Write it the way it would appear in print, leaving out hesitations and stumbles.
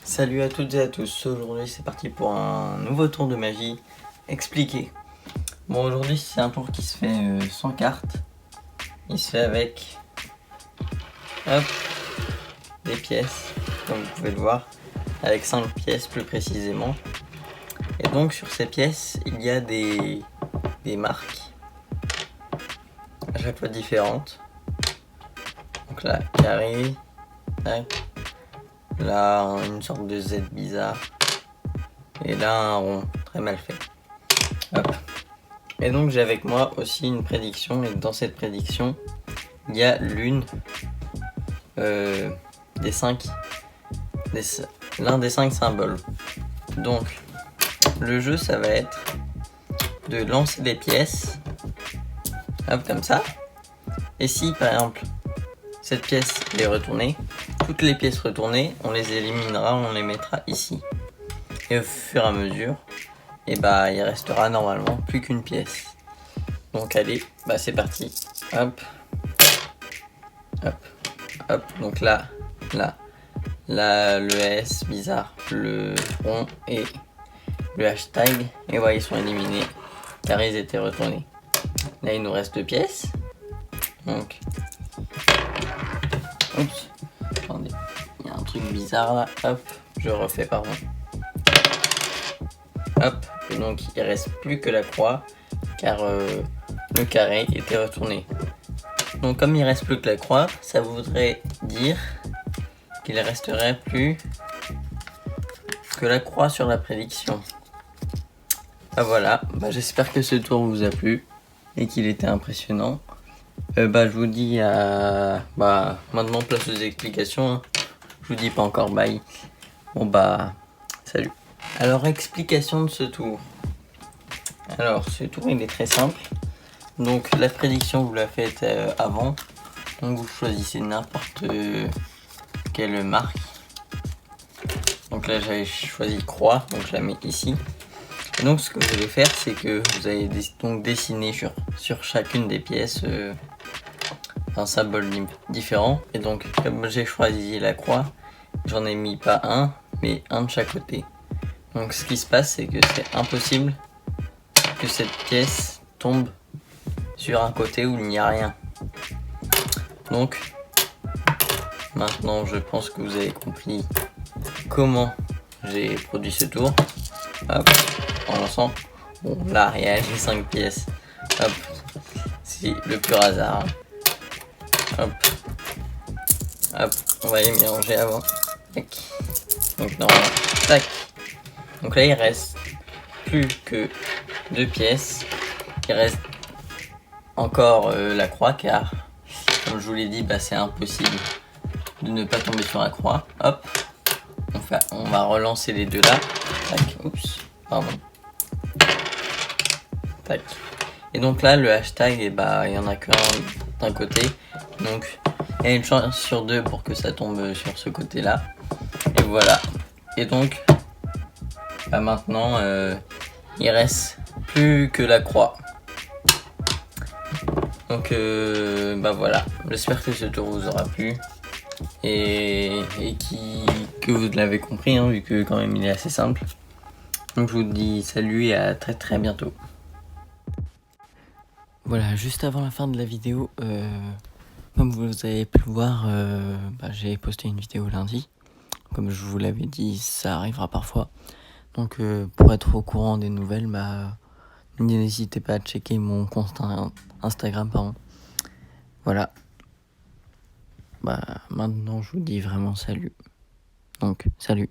Salut à toutes et à tous, aujourd'hui c'est parti pour un nouveau tour de magie expliqué. Bon, aujourd'hui c'est un tour qui se fait sans carte. Il se fait avec hop, des pièces, comme vous pouvez le voir, avec 5 pièces plus précisément. Et donc sur ces pièces il y a des marques à chaque fois différentes. Donc là, carré, tac. Là, une sorte de Z bizarre. Et là, un rond très mal fait. Hop. Et donc, j'ai avec moi aussi une prédiction. Et dans cette prédiction, il y a l'une des 5. L'un des 5 symboles. Donc, le jeu, ça va être de lancer des pièces. Hop, comme ça. Et si, par exemple, cette pièce est retournée, toutes les pièces retournées, on les éliminera, on les mettra ici. Et au fur et à mesure, et il restera normalement plus qu'une pièce. Donc allez, c'est parti. Hop, hop, hop. Donc là, le S bizarre, le rond et le hashtag. Et voilà, ils sont éliminés car ils étaient retournés. Là, il nous reste 2 pièces. Donc, oups, attendez, il y a un truc bizarre là. Hop, je refais pardon. Hop, et donc il reste plus que la croix car le carré était retourné. Donc comme il reste plus que la croix, ça voudrait dire qu'il resterait plus que la croix sur la prédiction. Voilà, j'espère que ce tour vous a plu et qu'il était impressionnant. Je vous dis à maintenant place aux explications. Hein. Je vous dis pas encore bye. Bon salut. Alors explication de ce tour. Alors ce tour il est très simple. Donc la prédiction vous la faites avant. Donc vous choisissez n'importe quelle marque. Donc là j'avais choisi croix, donc je la mets ici. Et donc ce que vous allez faire c'est que vous allez donc dessiner sur chacune des pièces un symbole différent. Et donc comme j'ai choisi la croix, j'en ai mis pas un mais un de chaque côté. Donc ce qui se passe c'est que c'est impossible que cette pièce tombe sur un côté où il n'y a rien. Donc maintenant je pense que vous avez compris comment j'ai produit ce tour. Hop, en lançant. Bon là il y a les 5 pièces. Hop, c'est le pur hasard. Hop, hop, on va les mélanger avant. Tac. Donc normalement, tac. Donc là il reste plus que 2 pièces. Il reste encore la croix car comme je vous l'ai dit c'est impossible de ne pas tomber sur la croix. Hop, on va relancer les deux là. Tac, oups, pardon. Tac. Et donc là le hashtag il y en a qu'un d'un côté. Donc il y a une chance sur 2 pour que ça tombe sur ce côté là. Et voilà. Et donc maintenant il reste plus que la croix. Donc voilà, j'espère que ce tour vous aura plu et que vous l'avez compris hein, vu que quand même il est assez simple. Donc je vous dis salut et à très très bientôt. Voilà, juste avant la fin de la vidéo, comme vous avez pu le voir, j'ai posté une vidéo lundi. Comme je vous l'avais dit, ça arrivera parfois. Donc pour être au courant des nouvelles, n'hésitez pas à checker mon compte Instagram, pardon. Voilà. Maintenant je vous dis vraiment salut. Donc salut.